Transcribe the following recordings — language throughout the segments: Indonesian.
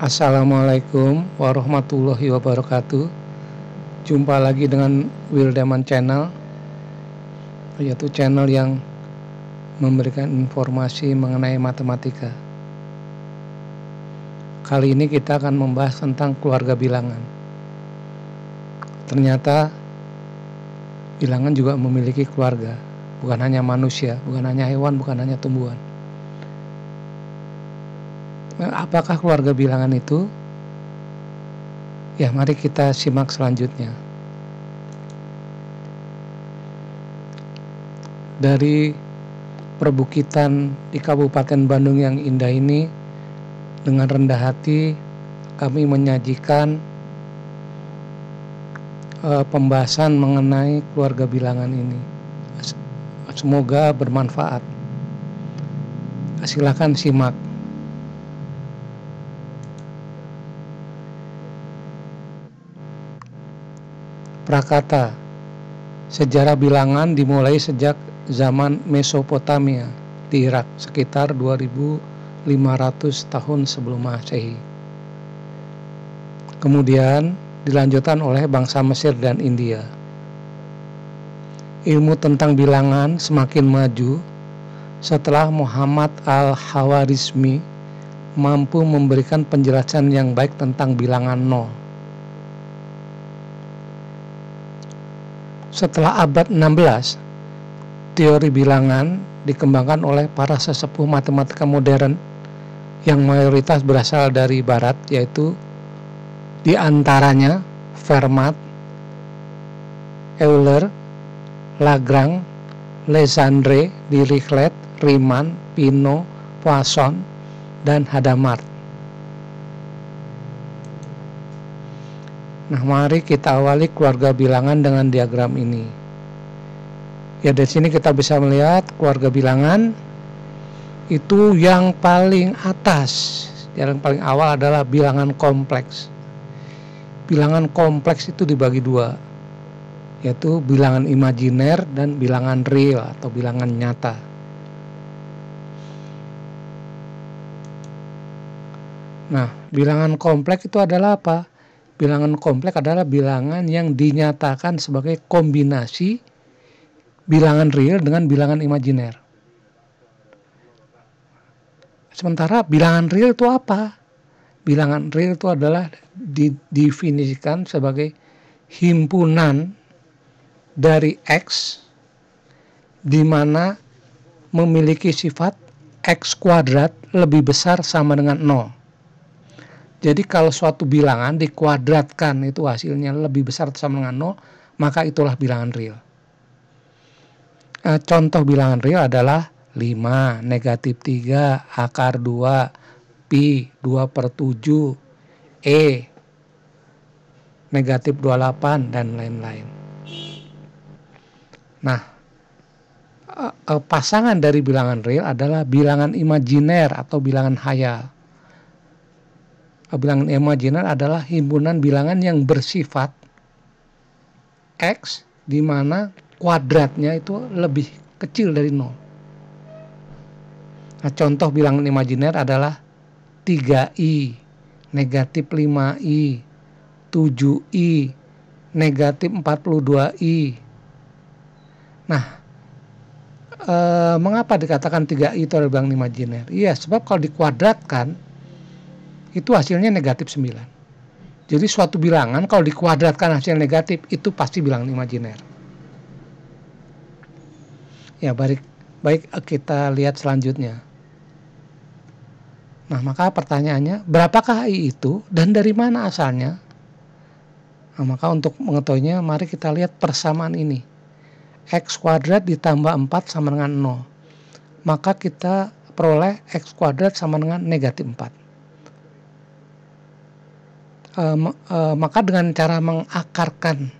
Assalamualaikum warahmatullahi wabarakatuh. Jumpa lagi dengan Wildaman Channel, yaitu channel yang memberikan informasi mengenai matematika. Kali ini kita akan membahas tentang keluarga bilangan. Ternyata bilangan juga memiliki keluarga, bukan hanya manusia, bukan hanya hewan, bukan hanya tumbuhan. Apakah keluarga bilangan itu? Ya, mari kita simak selanjutnya. Dari perbukitan di Kabupaten Bandung yang indah ini, dengan rendah hati kami menyajikan pembahasan mengenai keluarga bilangan ini. Semoga bermanfaat. Silakan simak. Prakata. Sejarah bilangan dimulai sejak zaman Mesopotamia di Irak sekitar 2500 tahun sebelum Masehi. Kemudian dilanjutkan oleh bangsa Mesir dan India. Ilmu tentang bilangan semakin maju setelah Muhammad Al-Khawarizmi mampu memberikan penjelasan yang baik tentang bilangan nol. Setelah abad 16, teori bilangan dikembangkan oleh para sesepuh matematika modern yang mayoritas berasal dari barat, yaitu di antaranya Fermat, Euler, Lagrange, Legendre, Dirichlet, Riemann, Pinot, Poisson, dan Hadamard. Nah, mari kita awali keluarga bilangan dengan diagram ini. Ya, dari sini kita bisa melihat keluarga bilangan itu yang paling atas, yang paling awal adalah bilangan kompleks. Bilangan kompleks itu dibagi dua, yaitu bilangan imajiner dan bilangan real atau bilangan nyata. Nah, bilangan kompleks itu adalah apa? Bilangan kompleks adalah bilangan yang dinyatakan sebagai kombinasi bilangan real dengan bilangan imajiner. Sementara bilangan real itu apa? Bilangan real itu adalah didefinisikan sebagai himpunan dari X di mana memiliki sifat X kuadrat lebih besar sama dengan 0. Jadi kalau suatu bilangan dikuadratkan itu hasilnya lebih besar atau sama dengan 0, maka itulah bilangan real. Contoh bilangan real adalah 5, negatif 3, akar 2, pi, 2/7, E, negatif 28, dan lain-lain. Nah, pasangan dari bilangan real adalah bilangan imajiner atau bilangan khayal. Bilangan imajiner adalah himpunan bilangan yang bersifat X di mana kuadratnya itu lebih kecil dari 0. Nah, contoh bilangan imajiner adalah 3i, negatif 5i, 7i, negatif 42i. Nah, mengapa dikatakan 3i itu adalah bilangan imajiner? Iya, sebab kalau dikuadratkan itu hasilnya negatif 9. Jadi suatu bilangan kalau dikuadratkan hasil negatif itu pasti bilangan imajiner. Ya, baik kita lihat selanjutnya. Nah, maka pertanyaannya, berapakah i itu dan dari mana asalnya? Nah, maka untuk mengetahuinya mari kita lihat persamaan ini. X kuadrat ditambah 4 sama dengan 0. Maka kita peroleh X kuadrat sama dengan negatif 4. Maka dengan cara mengakarkan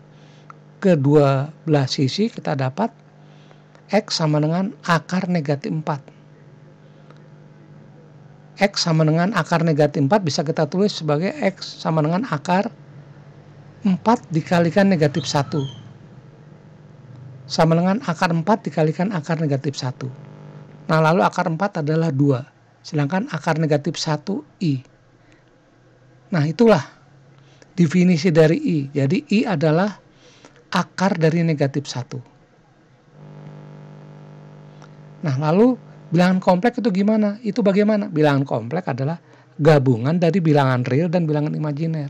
kedua belah sisi kita dapat X sama dengan akar negatif 4. X sama dengan akar negatif 4 bisa kita tulis sebagai X sama dengan akar 4 dikalikan negatif 1 sama dengan akar 4 dikalikan akar negatif 1. Nah, lalu akar 4 adalah 2, sedangkan akar negatif 1 I. Nah, itulah definisi dari I. Jadi I adalah akar dari negatif 1. Nah, lalu bilangan kompleks itu gimana? Itu bagaimana? Bilangan kompleks adalah gabungan dari bilangan real dan bilangan imajiner.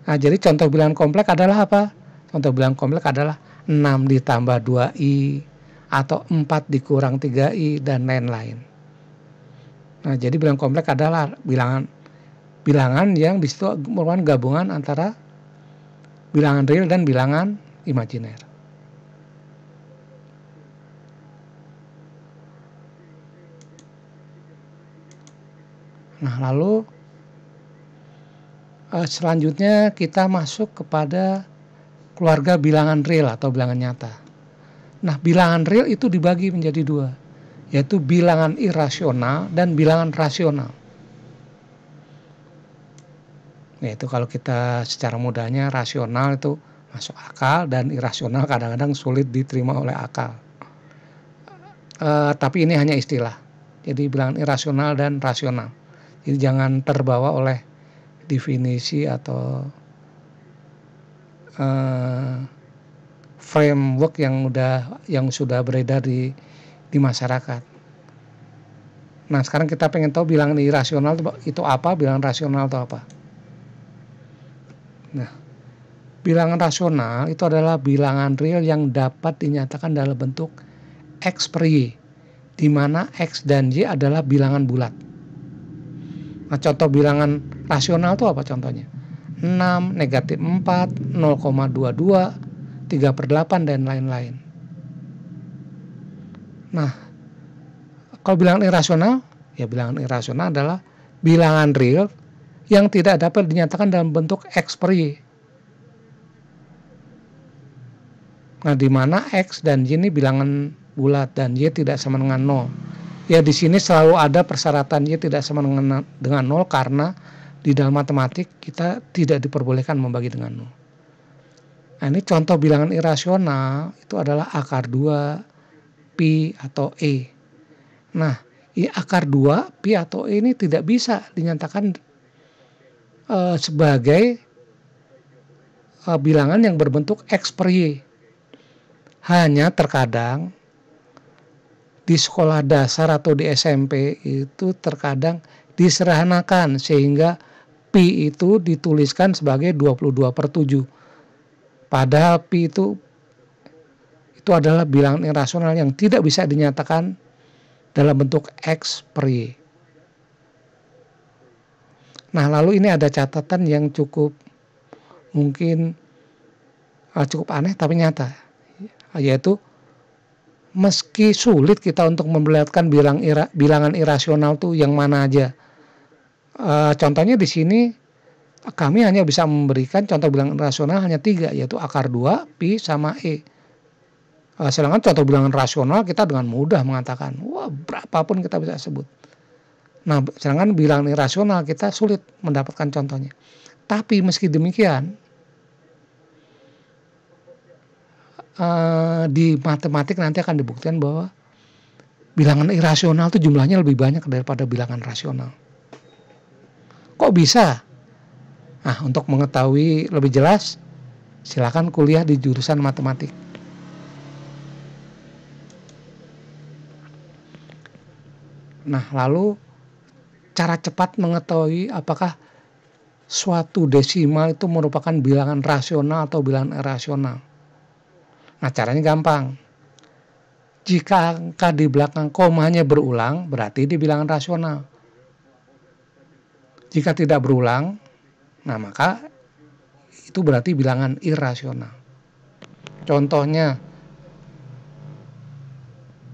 Nah, jadi contoh bilangan kompleks adalah apa? Contoh bilangan kompleks adalah 6 ditambah 2I atau 4 dikurang 3I dan lain-lain. Nah, jadi bilangan kompleks adalah bilangan yang di situ merupakan gabungan antara bilangan real dan bilangan imajiner. Nah, lalu selanjutnya kita masuk kepada keluarga bilangan real atau bilangan nyata. Nah, bilangan real itu dibagi menjadi 2, yaitu bilangan irasional dan bilangan rasional. Yaitu kalau kita secara mudahnya rasional itu masuk akal dan irasional kadang-kadang sulit diterima oleh akal. Tapi ini hanya istilah. Jadi bilangan irasional dan rasional. Jadi jangan terbawa oleh definisi atau framework yang sudah beredar di masyarakat. Nah, sekarang kita pengen tahu bilangan irasional itu apa, bilangan rasional itu apa. Nah, bilangan rasional itu adalah bilangan real yang dapat dinyatakan dalam bentuk X per Y, di mana X dan Y adalah bilangan bulat. Nah, contoh bilangan rasional itu apa contohnya? 6, negatif 4, 0,22, 3/8, dan lain-lain. Nah, kalau bilangan irasional, ya bilangan irasional adalah bilangan real yang tidak dapat dinyatakan dalam bentuk X per Y. Nah, di mana X dan Y ini bilangan bulat dan Y tidak sama dengan 0. Ya, di sini selalu ada persyaratan Y tidak sama dengan 0 karena di dalam matematik kita tidak diperbolehkan membagi dengan 0. Nah, ini contoh bilangan irasional itu adalah akar 2, pi atau E. Nah, akar 2, pi atau E ini tidak bisa dinyatakan sebagai bilangan yang berbentuk X per Y. Hanya terkadang di sekolah dasar atau di SMP itu terkadang disederhanakan sehingga pi itu dituliskan sebagai 22/7. Padahal pi itu adalah bilangan irasional yang tidak bisa dinyatakan dalam bentuk X per Y. Nah, lalu ini ada catatan yang mungkin cukup aneh tapi nyata, yaitu meski sulit kita untuk memperlihatkan bilangan irasional tuh yang mana aja. Contohnya di sini kami hanya bisa memberikan contoh bilangan rasional hanya 3, yaitu akar 2, pi, sama E. Sedangkan contoh bilangan rasional kita dengan mudah mengatakan, wah, berapapun kita bisa sebut. Nah, sedangkan bilangan irasional kita sulit mendapatkan contohnya. Tapi meski demikian, di matematik nanti akan dibuktikan bahwa bilangan irasional itu jumlahnya lebih banyak daripada bilangan rasional. Kok bisa? Nah, untuk mengetahui lebih jelas, silakan kuliah di jurusan matematik. Nah, lalu cara cepat mengetahui apakah suatu desimal itu merupakan bilangan rasional atau bilangan irasional. Nah, caranya gampang. Jika angka di belakang komanya berulang, berarti di bilangan rasional. Jika tidak berulang, nah maka itu berarti bilangan irasional. Contohnya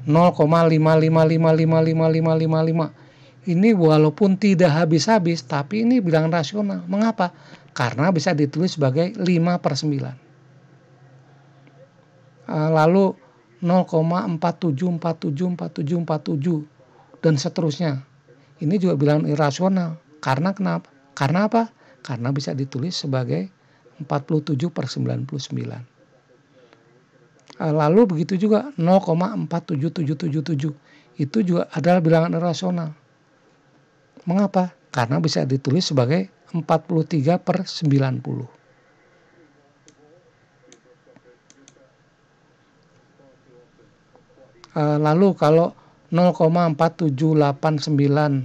0,555555555. Ini walaupun tidak habis-habis, tapi ini bilangan rasional. Mengapa? Karena bisa ditulis sebagai 5/9. Lalu 0,47474747 dan seterusnya. Ini juga bilangan irasional. Karena kenapa? Karena apa? Karena bisa ditulis sebagai 47/99. Lalu begitu juga 0,47777. Itu juga adalah bilangan irasional. Mengapa? Karena bisa ditulis sebagai 43/90. Lalu kalau 0,4789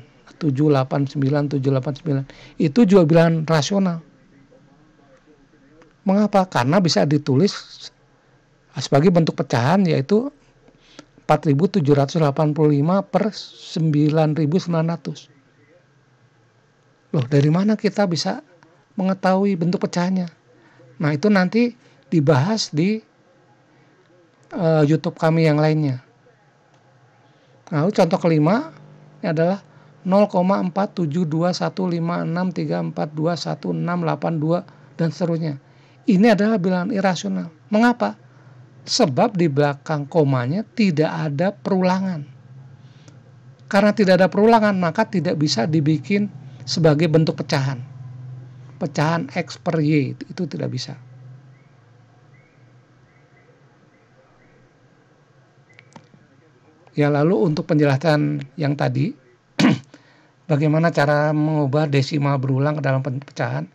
itu juga bilangan rasional. Mengapa? Karena bisa ditulis sebagai bentuk pecahan, yaitu 4785/9900. Loh, dari mana kita bisa mengetahui bentuk pecahannya? Nah, itu nanti dibahas di YouTube kami yang lainnya. Lalu contoh kelima ini adalah 0,47215634211682 dan seterusnya. Ini adalah bilangan irasional. Mengapa? Sebab di belakang komanya tidak ada perulangan. Karena tidak ada perulangan, maka tidak bisa dibikin sebagai bentuk pecahan. Pecahan X per Y itu tidak bisa. Ya, lalu untuk penjelasan yang tadi, bagaimana cara mengubah desimal berulang ke dalam pecahan,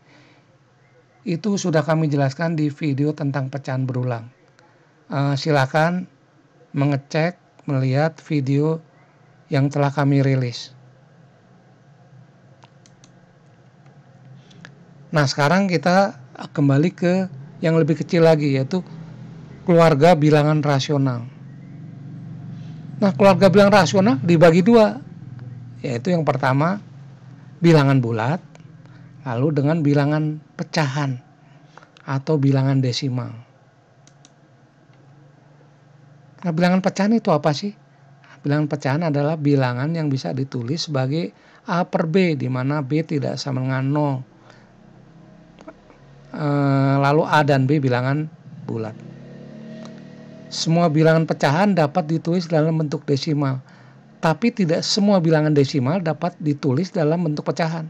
itu sudah kami jelaskan di video tentang pecahan berulang. Silakan mengecek, melihat video yang telah kami rilis. Nah, sekarang kita kembali ke yang lebih kecil lagi, yaitu keluarga bilangan rasional. Nah, keluarga bilangan rasional dibagi dua, yaitu yang pertama bilangan bulat, lalu dengan bilangan pecahan atau bilangan desimal. Nah, bilangan pecahan itu apa sih? Bilangan pecahan adalah bilangan yang bisa ditulis sebagai A per B, di mana B tidak sama dengan 0. Lalu A dan B bilangan bulat. Semua bilangan pecahan dapat ditulis dalam bentuk desimal, tapi tidak semua bilangan desimal dapat ditulis dalam bentuk pecahan.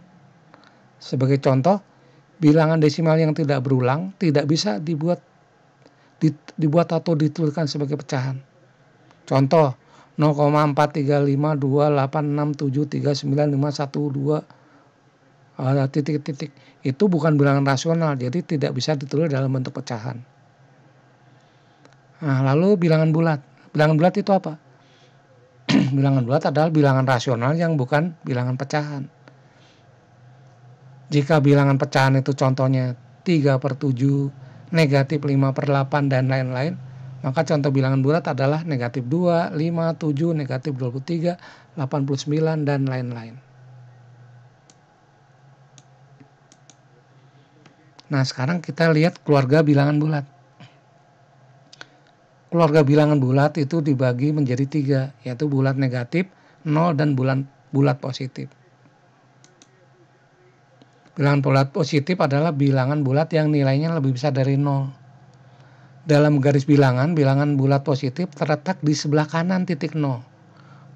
Sebagai contoh, bilangan desimal yang tidak berulang tidak bisa dibuat atau dituliskan sebagai pecahan. Contoh, 0,4352867395112 titik-titik. Itu bukan bilangan rasional, jadi tidak bisa ditulis dalam bentuk pecahan. Nah, lalu bilangan bulat. Bilangan bulat itu apa? Bilangan bulat adalah bilangan rasional yang bukan bilangan pecahan. Jika bilangan pecahan itu contohnya 3/7, negatif 5/8, dan lain-lain, maka contoh bilangan bulat adalah negatif 2, 5, 7, negatif 23, 89, dan lain-lain. Nah, sekarang kita lihat keluarga bilangan bulat. Keluarga bilangan bulat itu dibagi menjadi 3, yaitu bulat negatif, 0, dan bulat positif. Bilangan bulat positif adalah bilangan bulat yang nilainya lebih besar dari 0. Dalam garis bilangan bulat positif terletak di sebelah kanan titik 0.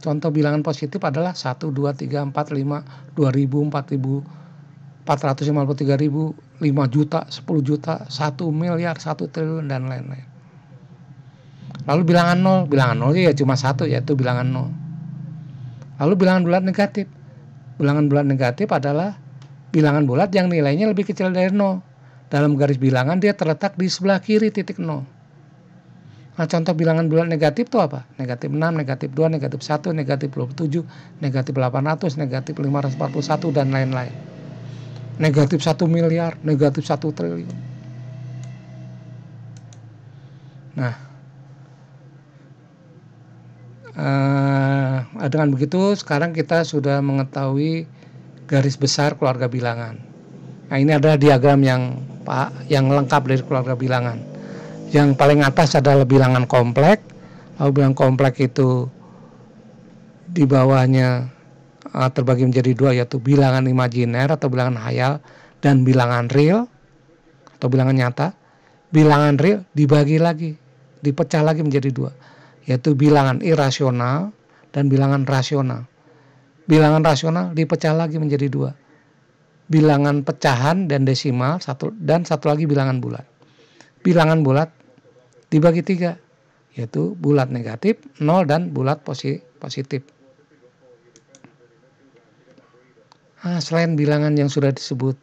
Contoh bilangan positif adalah 1, 2, 3, 4, 5, 2000, 4000, 453.000, 5 juta, 10 juta, 1 miliar, 1 triliun, dan lain-lain. Lalu bilangan 0 ya cuma 1, yaitu bilangan 0. Lalu bilangan bulat negatif. Bilangan bulat negatif adalah bilangan bulat yang nilainya lebih kecil dari 0. Dalam garis bilangan dia terletak di sebelah kiri titik 0. Nah, contoh bilangan bulat negatif itu apa? Negatif 6, negatif 2, negatif 1, negatif 27, negatif 800, negatif 541, dan lain-lain. Negatif 1 miliar, negatif 1 triliun. Nah, dengan begitu sekarang kita sudah mengetahui garis besar keluarga bilangan. Nah, ini adalah diagram yang lengkap dari keluarga bilangan. Yang paling atas adalah bilangan kompleks. Lalu bilangan kompleks itu di bawahnya terbagi menjadi 2, yaitu bilangan imajiner atau bilangan hayal dan bilangan real atau bilangan nyata. Bilangan real dibagi lagi, dipecah lagi menjadi 2, yaitu bilangan irasional dan bilangan rasional. Bilangan rasional dipecah lagi menjadi 2, bilangan pecahan dan desimal, dan satu lagi bilangan bulat. Bilangan bulat dibagi 3, yaitu bulat negatif, 0, dan bulat positif. Selain bilangan yang sudah disebut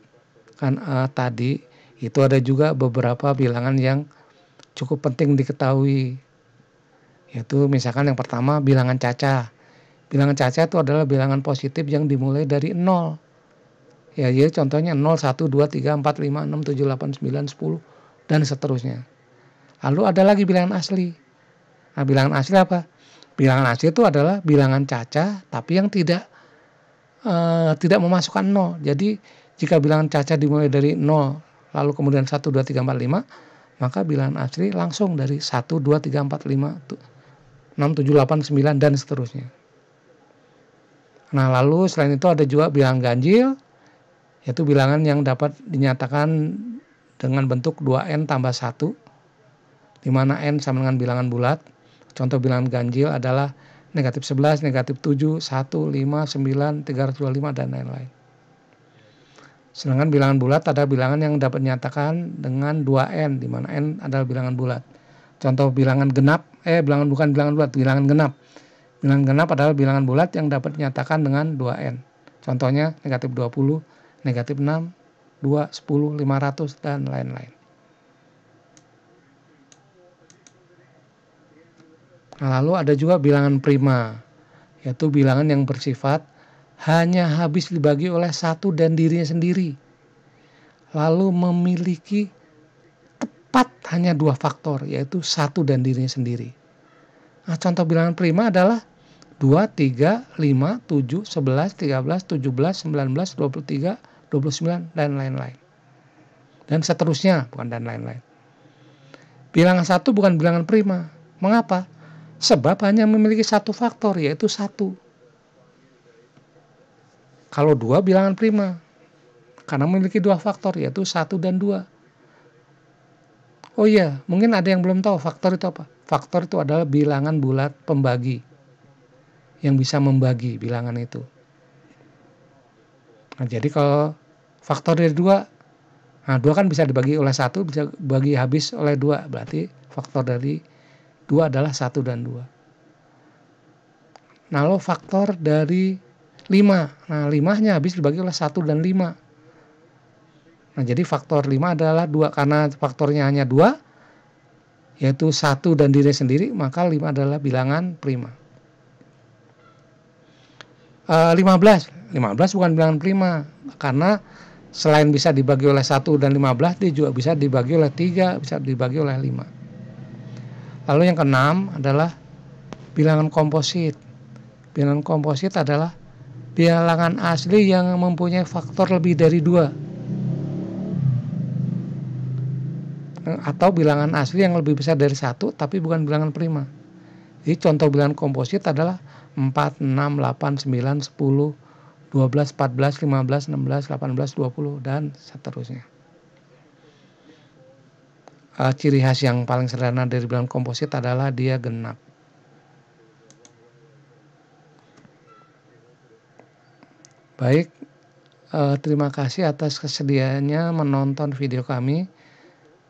kan tadi itu ada juga beberapa bilangan yang cukup penting diketahui, yaitu misalkan yang pertama bilangan caca. Bilangan caca itu adalah bilangan positif yang dimulai dari 0. Ya, jadi contohnya 0, 1, 2, 3, 4, 5, 6, 7, 8, 9, 10 dan seterusnya. Lalu ada lagi bilangan asli. Nah, bilangan asli apa? Bilangan asli itu adalah bilangan caca tapi yang tidak memasukkan 0. Jadi jika bilangan caca dimulai dari 0 lalu kemudian 1, 2, 3, 4, 5, maka bilangan asli langsung dari 1, 2, 3, 4, 5, 6, 7, 8, 9 dan seterusnya. Nah, lalu selain itu ada juga bilangan ganjil, yaitu bilangan yang dapat dinyatakan dengan bentuk 2n tambah 1, di mana n sama dengan bilangan bulat. Contoh bilangan ganjil adalah negatif 11, negatif 7, 1, 5, 9, 325, dan lain-lain. Sedangkan bilangan bulat ada bilangan yang dapat dinyatakan dengan 2n, di mana n adalah bilangan bulat. Contoh bilangan genap, bukan bilangan bulat, bilangan genap. Bilangan genap adalah bilangan bulat yang dapat dinyatakan dengan 2n. Contohnya negatif 20, negatif 6, 2, 10, 500, dan lain-lain. Nah, lalu ada juga bilangan prima, yaitu bilangan yang bersifat hanya habis dibagi oleh satu dan dirinya sendiri, lalu memiliki tepat hanya 2 faktor, yaitu satu dan dirinya sendiri. Nah, contoh bilangan prima adalah 2, 3, 5, 7, 11, 13, 17, 19, 23, 29, dan lain-lain. Dan seterusnya, bukan dan lain-lain. Bilangan 1 bukan bilangan prima. Mengapa? Sebab hanya memiliki satu faktor, yaitu 1. Kalau 2 bilangan prima, karena memiliki 2 faktor, yaitu 1 dan 2. Oh iya, mungkin ada yang belum tahu faktor itu apa. Faktor itu adalah bilangan bulat pembagi yang bisa membagi bilangan itu. Nah, jadi kalau faktor dari 2, nah 2 kan bisa dibagi oleh 1, bisa dibagi habis oleh 2. Berarti faktor dari 2 adalah 1 dan 2. Nah, lalu faktor dari 5. Nah, 5-nya habis dibagi oleh 1 dan 5. Nah, jadi faktor 5 adalah 2. Karena faktornya hanya 2, yaitu 1 dan diri sendiri, maka 5 adalah bilangan prima. 15 bukan bilangan prima, karena selain bisa dibagi oleh 1 dan 15, dia juga bisa dibagi oleh 3, bisa dibagi oleh 5. Lalu yang keenam adalah bilangan komposit. Bilangan komposit adalah bilangan asli yang mempunyai faktor lebih dari 2, atau bilangan asli yang lebih besar dari 1 tapi bukan bilangan prima. Jadi contoh bilangan komposit adalah 4, 6, 8, 9, 10, 12, 14, 15, 16, 18, 20, dan seterusnya. Ciri khas yang paling sederhana dari bilangan komposit adalah dia genap. Baik, terima kasih atas kesediaannya menonton video kami.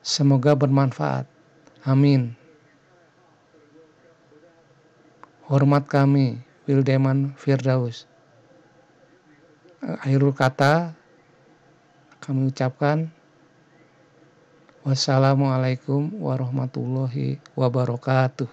Semoga bermanfaat. Amin. Hormat kami, Wildeman Firdaus. Akhirul kata kami ucapkan wassalamualaikum warahmatullahi wabarakatuh.